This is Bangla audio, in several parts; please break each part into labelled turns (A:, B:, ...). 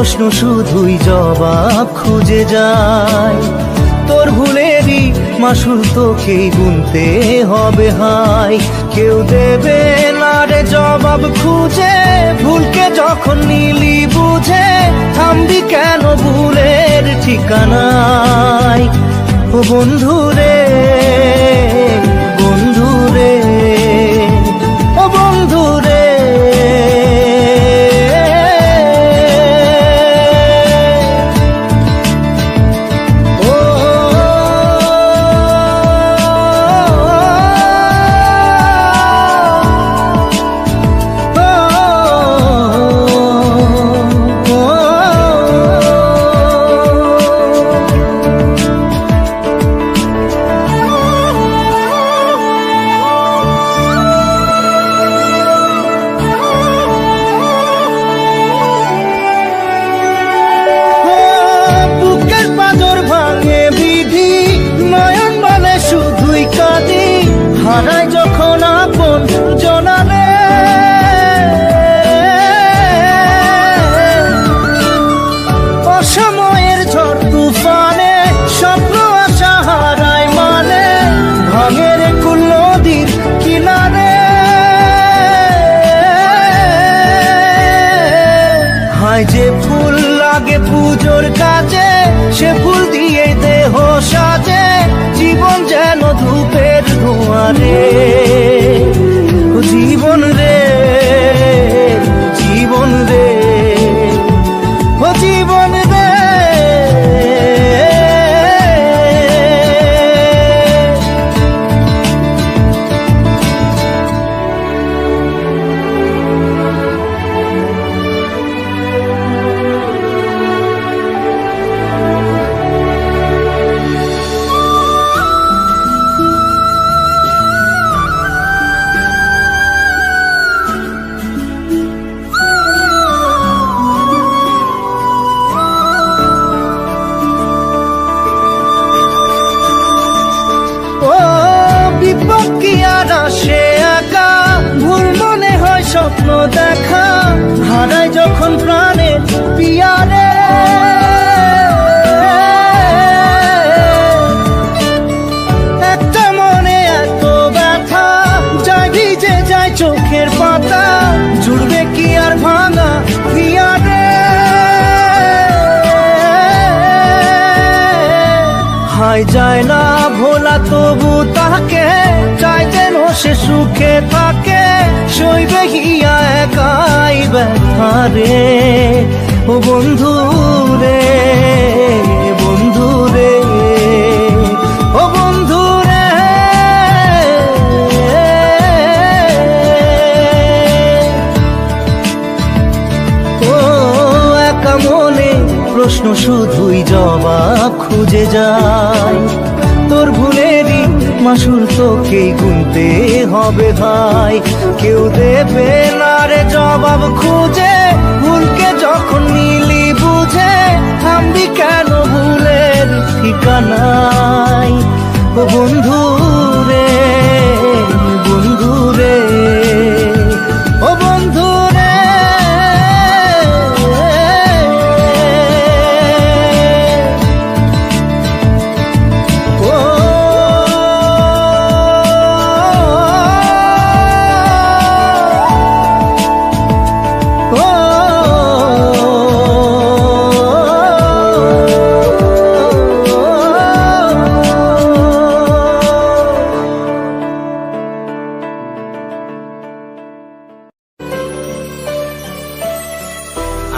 A: প্রশ্ন শুধুই জবাব খুঁজে যায়। তোর ভুলেরই মাসুল তোকেই গুনতে হবে হায়। কেউ দেবে না রে জবাব খুঁজে, ভুলকে যখন নিলি বুঝে থামবি কেন ভুলের ঠিকানায়। ও বন্ধু রে, বন্ধু রে, ও বন্ধু রে। হারাই যখন আপন জনালে, অসময়ের ঝড় তুফানে স্বপ্ন আশা হারায় মানে, ভাঙের কুল নদীর কিনারে। হায় যে ফুল লাগে পুজোর কাজে, সে ফুল দিয়ে দেহ সাজে, জীবন যেন ধূপের ধোঁয়ারে। জীবন রে, জীবন রে, ও জীবন রে। সে একা ভুল মনে হয় স্বপ্ন দেখা, হারাই যখন প্রাণে পিয়ারে। একটা মনে এত ব্যথা যায় ভিজে যায় চোখের পাতা, জুড়বে কি আর ভাঙা পিয়ারে। হায় যায় না ভোলা তবু তাকে চাই যেন সে সুখে থাকে, সইবে হিয়া একাই ব্যথা রে। ও বন্ধু রে, বন্ধু রে, ও বন্ধু রে। ও একা মনে প্রশ্ন শুধুই জবাব খুঁজে যায়। তোর ভুলেরই মাসুল তোকেই গুনতে হবে ভাই। কেউ দেবে না রে জবাব খুঁজে, ভুলকে যখন নিলি বুঝে থামবি কেন ভুলের ঠিকানায়। ও বন্ধু রে, বন্ধু রে, ও বন্ধু রে।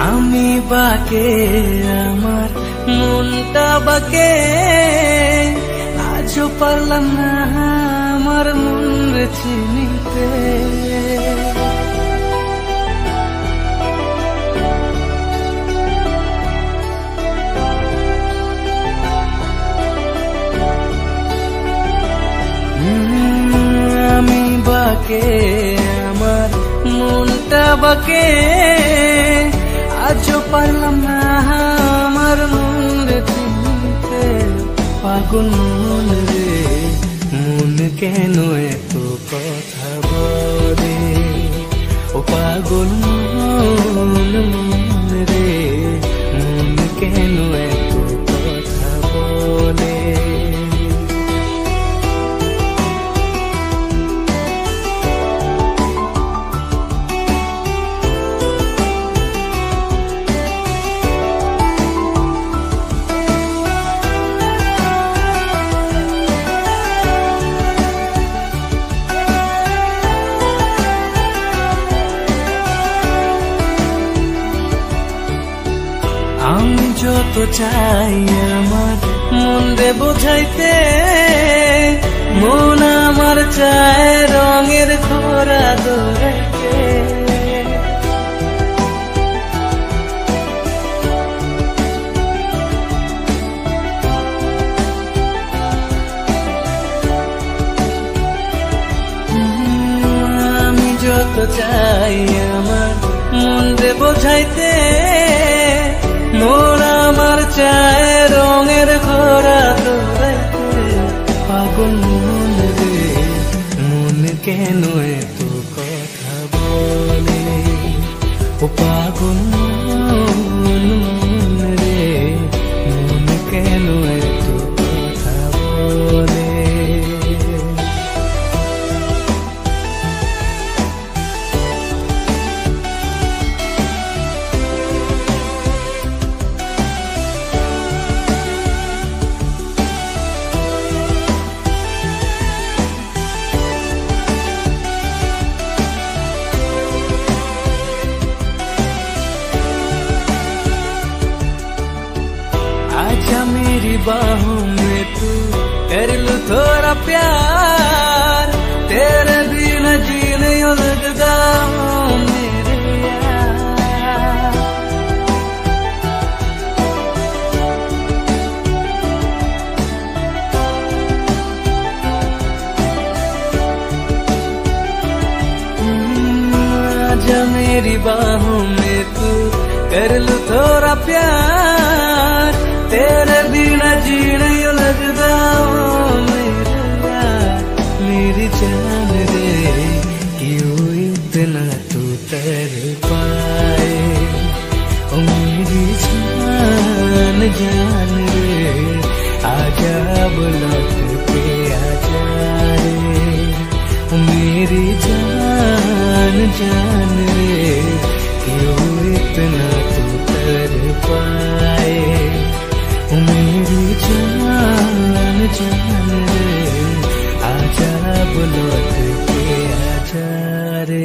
B: আমি বাকে আমার মনটা বাকে, আজও পারলাম না আমার মন চিনিতে। আমি বাকে আমার মনটা বাকে, আজও পারলাম না আমার মন চিনতে। পাগল মন রে, মন কেন এত কথা বলে? ও পাগল মন রে, যত চাই আমার মন রে বোঝাইতে, মন আমার চায় রঙের ঘোড়া দৌড়াইতে। আমি যত চাই আমার মন রে বোঝাইতে, মন আমার চায় রঙের ঘোড়া দৌড়াইতে। পাগল মন রে মন কেন এত কথা বলে, ও পাগল মন রে মন কেন এত কথা বলে। आजा मेरी बाहों में तू कर लूं थोड़ा प्यार, तेरे बिना जी नहीं लगता मेरे यार। आजा मेरी बाहों में तू कर लूं थोड़ा प्यार, तेरे बिना जी नहीं लगता मेरे यार। मेरी जान रे क्यों इतना तू तर पाए, ओ मेरी जान जान रे आजा बुलट के आजा रे, ओ मेरी जान जान रे क्यों इतना तू तर पाए, मेरी जान जान रे आजा बुलट के आजा रे।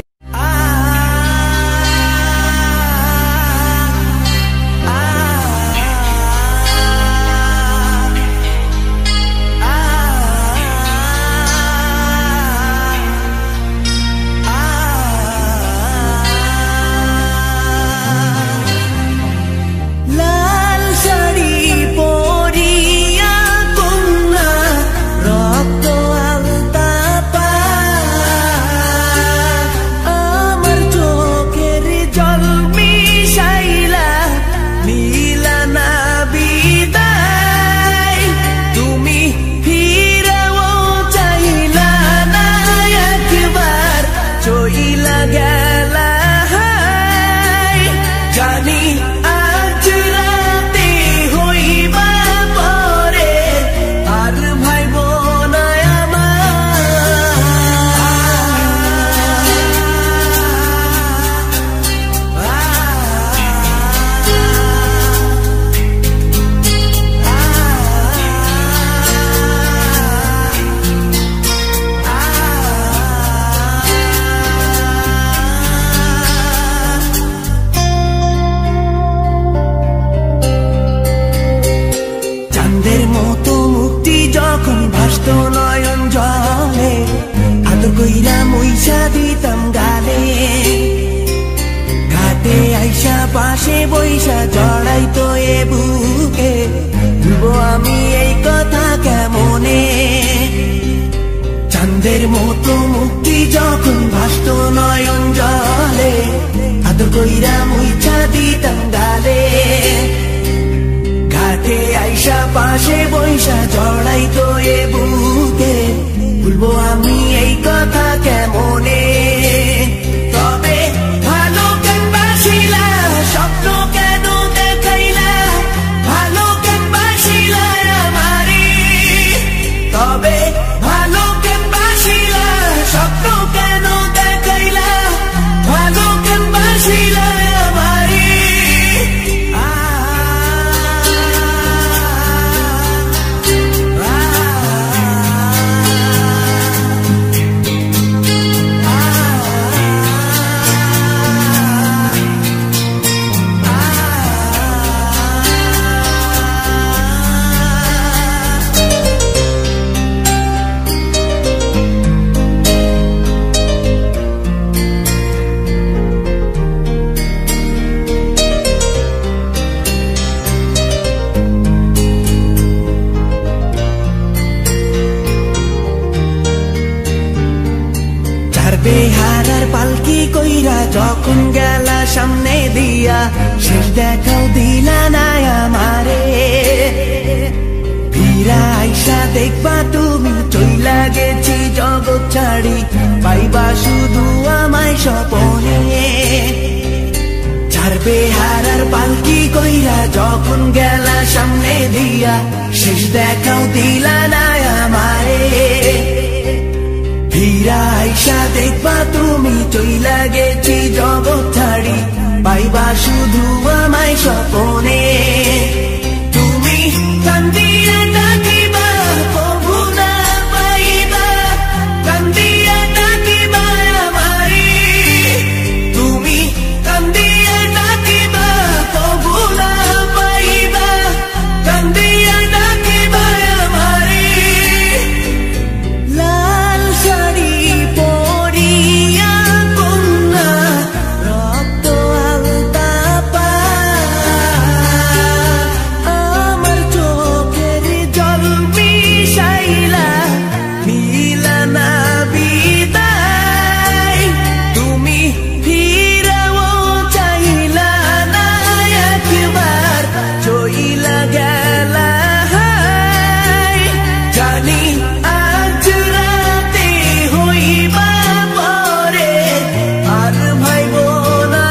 A: নয়ন জলে আদর কইরা মুইসা দিতাম গালে, ঘাটে আইসা পাশে বইসা জড়াইতো এ বুকে, ভুলবো আমি এই কথা কেমনে। চাঁদের মতো মুক্তি যখন ভাসত নয়ন জলে আদর কইরা মুইসা দিতাম গালে, ঘাটে আইসা পাশে বইসা জড়াইতো এ বুকে, ভুলবো আমি এই কথা কেমনে। তবে ভালো কেন বাসিলা স্বপ্ন কেন দেখাইলা, ভালো কেন বাসিলা আমারে, তবে ভালো কেন বাসিলা স্বপ্ন কেন দেখাইলা, ভালো কেন বাসিলা আমারে। দেখাও দিলা না আমারে, ফিরা আইসা দেখবা তুমি চইলা গেছি জগৎ ছাড়ি, পাইবা শুধু আমায় স্বপনে। ছাড়বে হারার পালকি কইরা যখন গেলা সামনে দিয়া, শেষ দেখাও দিলা না আমারে, ফিরা আইসা দেখবা তুমি চইলা গেছি জগৎ ছাড়ি, পাইবা শুধু আমায় স্বপনে। তুমি কান্দিয়া ডাকিবা কভু না পাইবা, কান্দিয়া ডাকিবা আমারে, তুমি কান্দিয়া ডাকিবা কভু না পাইবা, কান্দিয়া ডাকিবা আমারে। লাল শাড়ি পরিয়া কন্যা রক্ত আলতা পা, আমার চোখের জল মিশাইলা দিলা না বিদায়, তুমি ফিরাও চাইলা না একবার, চইলা গেলা জানি আজ রাতে হইবা পরে, আর ভাইব না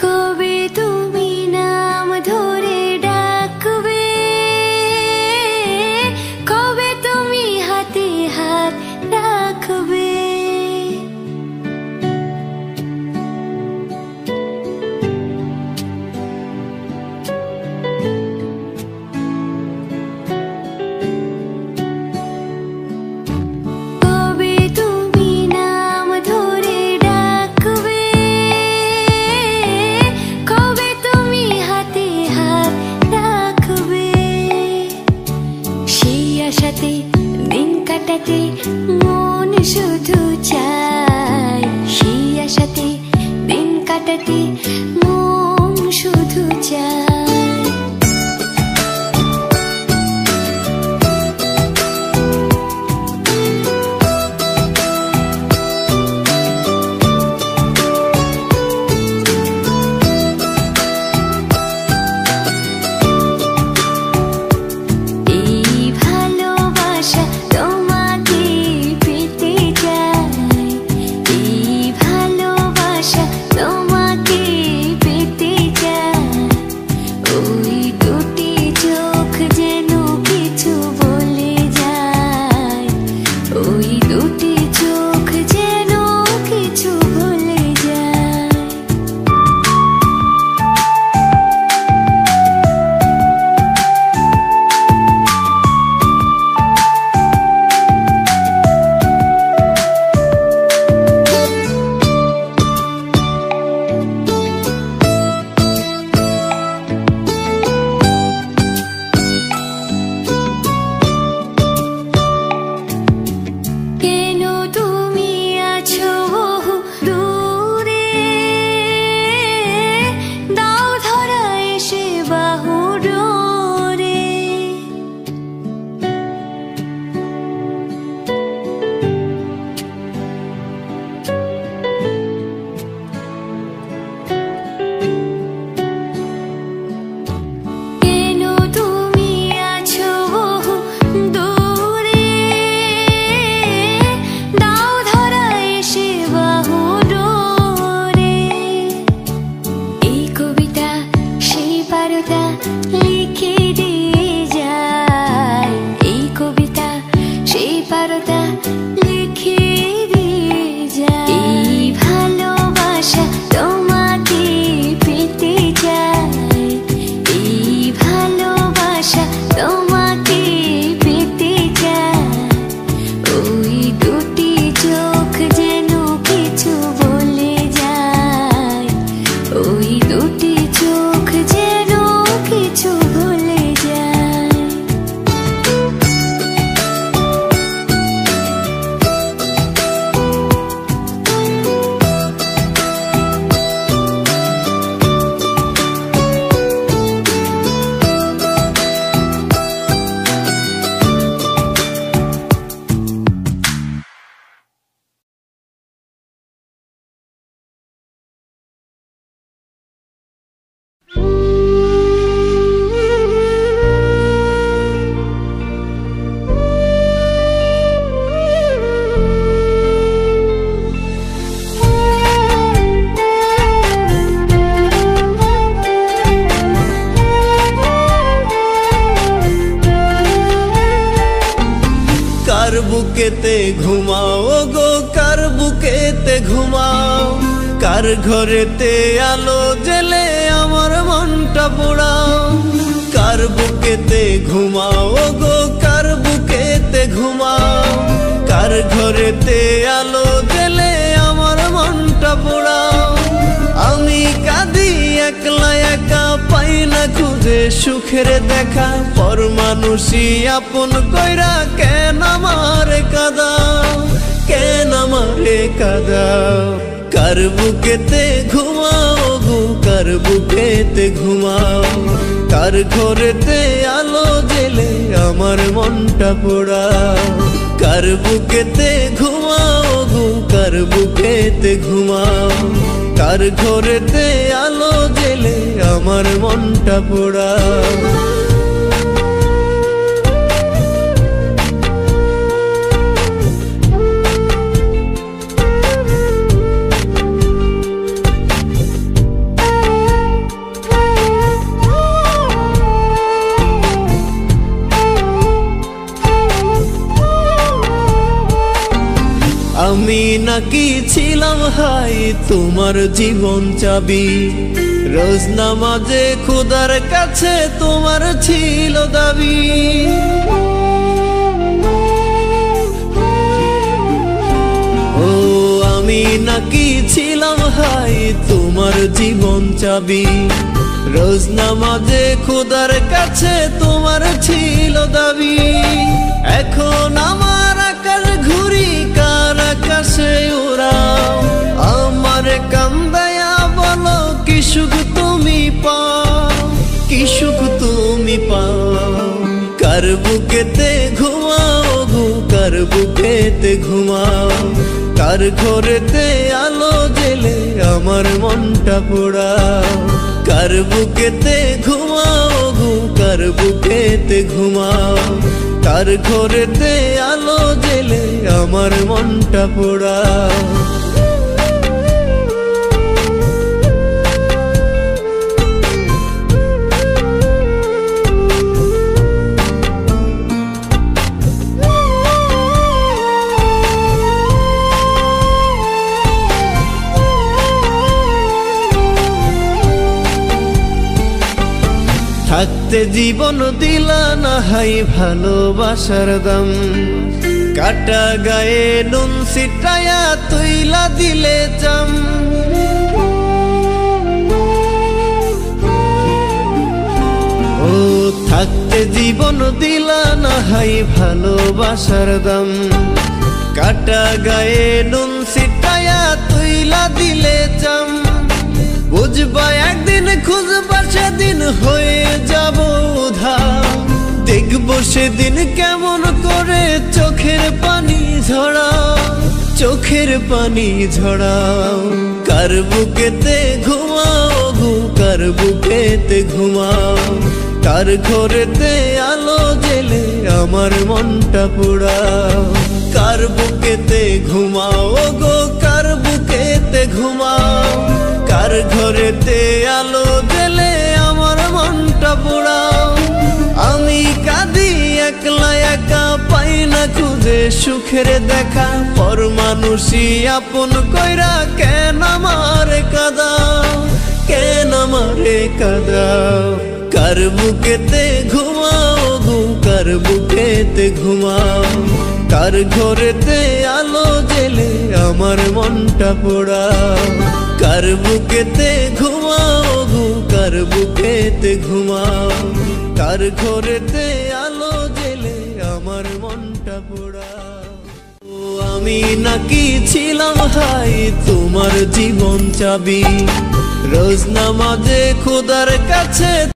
C: কবে তুমি নাম ধরে ডাকবে, কবে তুমি হাতে হাত রাখবে, কবে তুমি নাম ধরে ডাকবে, কবে তুমি হাতে হাত রাখবে, সেই আশাতে দিন কাটাতে মন শুধু চায়, সেই আশাতে দিন কাটাতে মন শুধু চায়। এই ভালোবাসা তোমাকে পেতে চায়, এই ভালোবাসা তোমাকে সেই পারতা লিখে দিয়ে যায়। এই ভালোবাসা তোমাকে পেতে চাই, এই ভালোবাসা তোমাকে পেতে চাই। ওই দুটি চোখ যেন কিছু বলে যায়, ওই দুটি চোখ যেন কিছু বলে যায়।
A: কার বুকেতে ঘুমাও গো, কার বুকেতে ঘুমাও, কার ঘরেতে আলো জেলে আমার মনটা পোড়াও। কার বুকেতে ঘুমাও গো, কার বুকেতে ঘুমাও, কার ঘরেতে আলো জেলে আমার মনটা পোড়াও। আমি কাঁদি একলা একা, পাই না খুঁজে সুখের দেখা, পর মানুষই আপন কইরা কেন আমারে কাঁদাও, কেন আমারে কাঁদাও। কার বুকেতে ঘুমাও গো, কার বুকেতে ঘুমাও, কার ঘরেতে আলো জেলে আমার মনটা পোড়াও। কার বুকেতে ঘুমাও গো, কার বুকেতে ঘুমাও, কার ঘরেতে আলো জেলে আমার মনটা পোড়াও। আমি নাকি ছিলাম হাই তোমার জীবন চাবি, রোজ নামাজে খোদার কাছে তোমার ছিল দাবি। ও আমি নাকি ছিলাম হাই তোমার জীবন চাবি, রোজ নামাজে খোদার কাছে তোমার ছিল দাবি। এখন আমার আকাশ ঘুরি, কার আকাশে উড়াও, আমার কান্দায়া বলো কি সুখ তুমি পাও, কি সুখ তুমি পাও। কার বুকেতে ঘুমাও গো, কার বুকেতে ঘুমাও, কার ঘরেতে আলো জেলে আমার মনটা পোড়াও। কার বুকেতে ঘুমাও গো, কার বুকেতে ঘুমাও, কার ঘরেতে আলো জেলে আমার মনটা পোড়াও। থাকতে জীবন দিলা না হাই ভালোবাসার দাম, কাটা গায়ে নুন ছিটায়া তুইলা দিলে জাম। ও থাকতে জীবন দিলা না হাই ভালোবাসার দাম, কাটা গায়ে নুন ছিটায়া তুইলা দিলে জাম। বুঝবা একদিন, খুঁজবা সেদিন হয়ে যাব উধার, দেখবো সেদিন কেমন করে চোখের পানি ঝরাও, চোখের পানি ঝরাও। কার বুকেতে ঘুমাও গো, কার বুকেতে ঘুমাও, কার ঘরেতে আলো জেলে আমার মনটা পোড়াও। কার বুকেতে ঘুমাও গো, কার বুকেতে ঘুমাও, কার ঘরেতে আলো জেলে আমার মনটা পোড়াও। আমি কাঁদি একলা একা, পাই না খুঁজে
D: যে সুখের দেখা পর মানুষই আপন কইরা কেন আমারে কাঁদাও, কেন আমারে কাঁদাও। কার বুকেতে ঘুমাও গো, কার বুকেতে ঘুমাও, কার ঘরেতে আলো জেলে আমার মনটা পোড়াও। কার বুকেতে ঘুমাও গো, কার বুকেতে ঘুমাও, কার ঘরেতে আলো জেলে আমার মনটা পোড়াও। ও আমি নাকি ছিলাম হাই তোমার জীবন চাবি, রোজ নামাজে খোদার কাছে